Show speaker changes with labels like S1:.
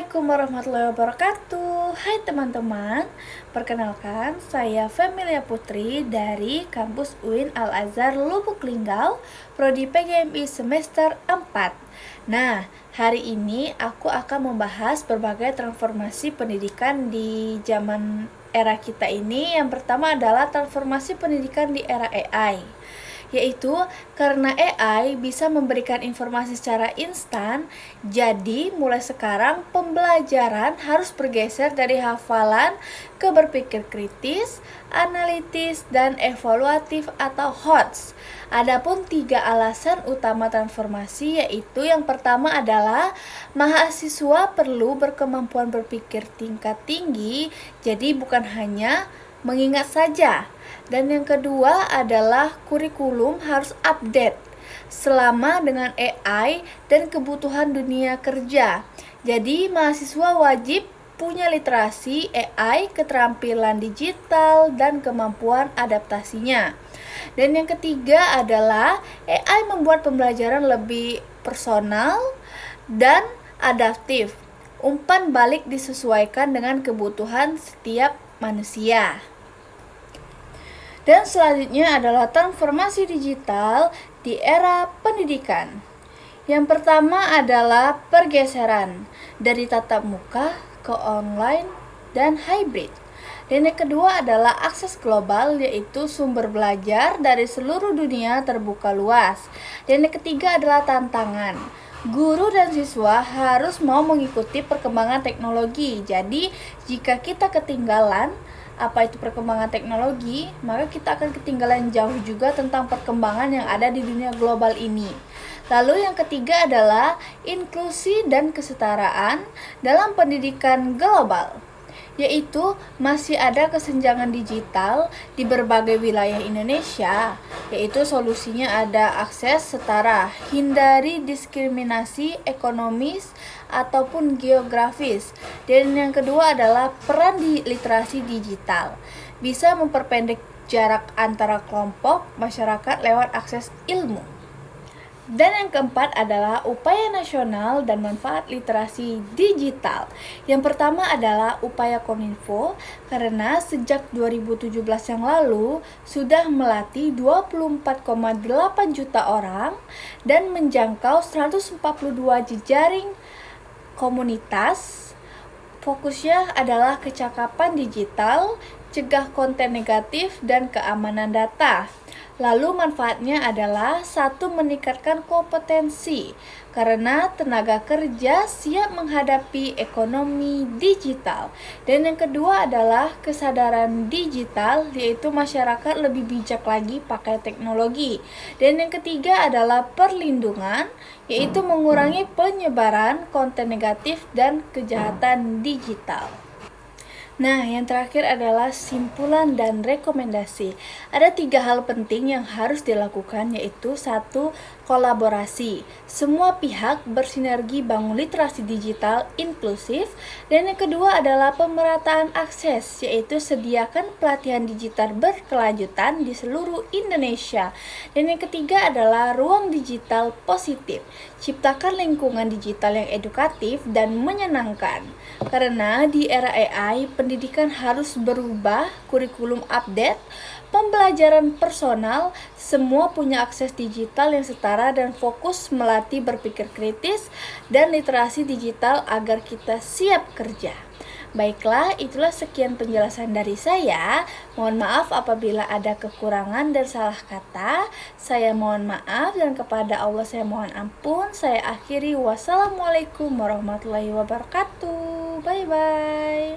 S1: Assalamualaikum warahmatullahi wabarakatuh. Hai teman-teman, perkenalkan saya Femilia Putri dari kampus UIN Al-Azhar Lubuk Linggau, Prodi PGMI semester 4. Nah, hari ini aku akan membahas berbagai transformasi pendidikan di zaman era kita ini. Yang pertama adalah transformasi pendidikan di era AI, yaitu karena AI bisa memberikan informasi secara instan. Jadi mulai sekarang pembelajaran harus bergeser dari hafalan ke berpikir kritis, analitis, dan evaluatif atau HOTS. Adapun 3 alasan utama transformasi, yaitu yang pertama adalah mahasiswa perlu berkemampuan berpikir tingkat tinggi, jadi bukan hanya mengingat saja. Dan yang kedua adalah kurikulum harus update selama dengan AI dan kebutuhan dunia kerja. Jadi mahasiswa wajib punya literasi AI, keterampilan digital, dan kemampuan adaptasinya. Dan yang ketiga adalah AI membuat pembelajaran lebih personal dan adaptif. Umpan balik disesuaikan dengan kebutuhan setiap manusia. Dan selanjutnya adalah transformasi digital di era pendidikan. Yang pertama adalah pergeseran dari tatap muka ke online dan hybrid. Dan yang kedua adalah akses global, yaitu sumber belajar dari seluruh dunia terbuka luas. Dan yang ketiga adalah tantangan. Guru dan siswa harus mau mengikuti perkembangan teknologi. Jadi, jika kita ketinggalan apa itu perkembangan teknologi, maka kita akan ketinggalan jauh juga tentang perkembangan yang ada di dunia global ini. Lalu yang ketiga adalah inklusi dan kesetaraan dalam pendidikan global, yaitu masih ada kesenjangan digital di berbagai wilayah Indonesia, yaitu solusinya ada akses setara, hindari diskriminasi ekonomis ataupun geografis. Dan yang kedua adalah peran di literasi digital, bisa memperpendek jarak antara kelompok masyarakat lewat akses ilmu. Dan yang keempat adalah upaya nasional dan manfaat literasi digital. Yang pertama adalah upaya Kominfo, karena sejak 2017 yang lalu sudah melatih 24,8 juta orang dan menjangkau 142 jejaring komunitas. Fokusnya adalah kecakapan digital, cegah konten negatif, dan keamanan data. Lalu manfaatnya adalah satu, meningkatkan kompetensi karena tenaga kerja siap menghadapi ekonomi digital. Dan yang kedua adalah kesadaran digital, yaitu masyarakat lebih bijak lagi pakai teknologi. Dan yang ketiga adalah perlindungan, yaitu mengurangi penyebaran konten negatif dan kejahatan digital. Nah, yang terakhir adalah simpulan dan rekomendasi. Ada 3 hal penting yang harus dilakukan, yaitu 1. Kolaborasi. Semua pihak bersinergi bangun literasi digital inklusif. Dan yang kedua adalah pemerataan akses, yaitu sediakan pelatihan digital berkelanjutan di seluruh Indonesia. Dan yang ketiga adalah ruang digital positif. Ciptakan lingkungan digital yang edukatif dan menyenangkan. Karena di era AI, pendidikan harus berubah, kurikulum update, pembelajaran personal, semua punya akses digital yang setara dan fokus melatih berpikir kritis dan literasi digital agar kita siap kerja. Baiklah, itulah sekian penjelasan dari saya. Mohon maaf apabila ada kekurangan dan salah kata. Saya mohon maaf dan kepada Allah saya mohon ampun. Saya akhiri. Wassalamualaikum warahmatullahi wabarakatuh. Bye-bye.